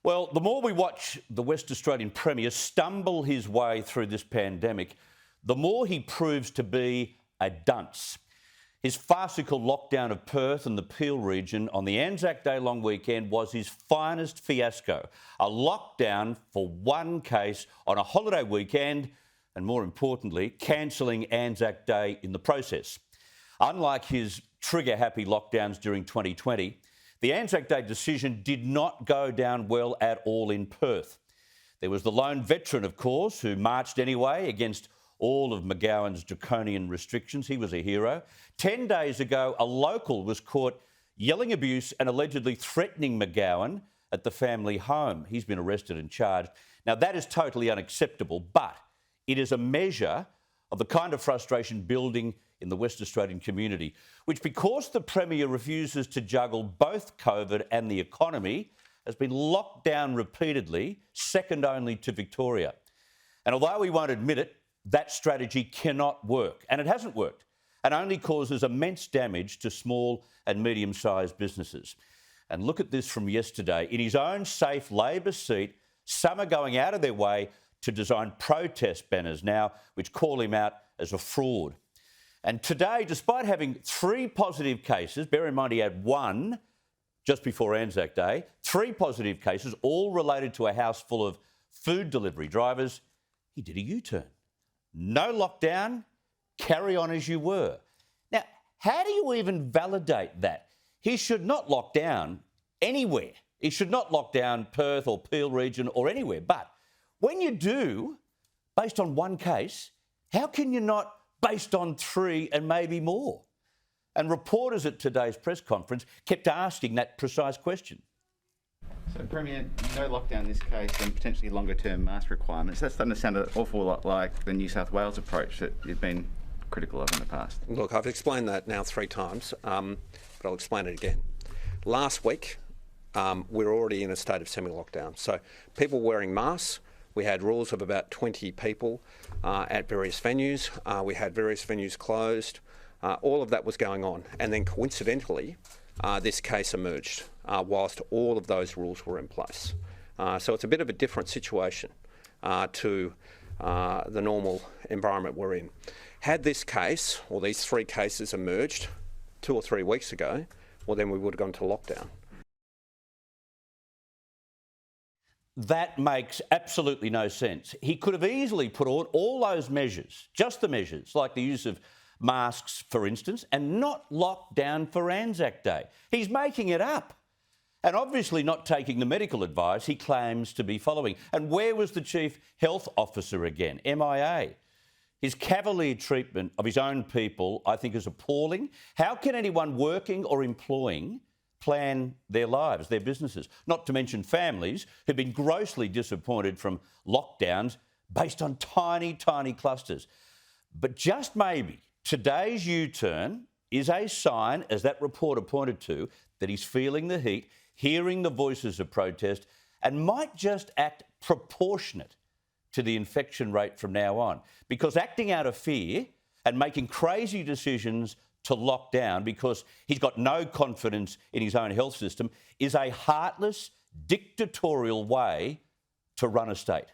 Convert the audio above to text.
Well, the more we watch the West Australian Premier stumble his way through this pandemic, the more he proves to be a dunce. His farcical lockdown of Perth and the Peel region on the Anzac Day long weekend was his finest fiasco. A lockdown for one case on a holiday weekend and, more importantly, cancelling Anzac Day in the process. Unlike his trigger-happy lockdowns during 2020, the Anzac Day decision did not go down well at all in Perth. There was the lone veteran, of course, who marched anyway against all of McGowan's draconian restrictions. He was a hero. 10 days ago, a local was caught yelling abuse and allegedly threatening McGowan at the family home. He's been arrested and charged. Now, that is totally unacceptable, but it is a measure of the kind of frustration building in the West Australian community, which, because the Premier refuses to juggle both COVID and the economy, has been locked down repeatedly, second only to Victoria. And although we won't admit it, that strategy cannot work, and it hasn't worked, and only causes immense damage to small and medium-sized businesses. And look at this from yesterday. In his own safe Labor seat, some are going out of their way to design protest banners now, which call him out as a fraud. And today, despite having 3 positive cases, bear in mind he had 1 just before Anzac Day, 3 positive cases, all related to a house full of food delivery drivers, he did a U-turn. No lockdown, carry on as you were. Now, how do you even validate that? He should not lock down anywhere. He should not lock down Perth or Peel region or anywhere. But when you do, based on 1 case, how can you not based on 3 and maybe more? And reporters at today's press conference kept asking that precise question. So, Premier, no lockdown in this case and potentially longer-term mask requirements. That's starting to sound an awful lot like the New South Wales approach that you've been critical of in the past. Look, I've explained that now 3 times, but I'll explain it again. Last week, we're already in a state of semi-lockdown. So people wearing masks, we had rules of about 20 people at various venues. We had various venues closed. All of that was going on. And then coincidentally, this case emerged whilst all of those rules were in place. So it's a bit of a different situation to the normal environment we're in. Had this case, or these 3 cases emerged 2 or 3 weeks ago, well then we would have gone to lockdown. That makes absolutely no sense. He could have easily put on all those measures, just the measures, like the use of masks, for instance, and not lock down for Anzac Day. He's making it up and obviously not taking the medical advice he claims to be following. And where was the Chief Health Officer again? MIA. His cavalier treatment of his own people, I think, is appalling. How can anyone working or employing plan their lives, their businesses, not to mention families who've been grossly disappointed from lockdowns based on tiny, tiny clusters? But just maybe today's U-turn is a sign, as that reporter pointed to, that he's feeling the heat, hearing the voices of protest, and might just act proportionate to the infection rate from now on. Because acting out of fear and making crazy decisions to lock down because he's got no confidence in his own health system is a heartless, dictatorial way to run a state.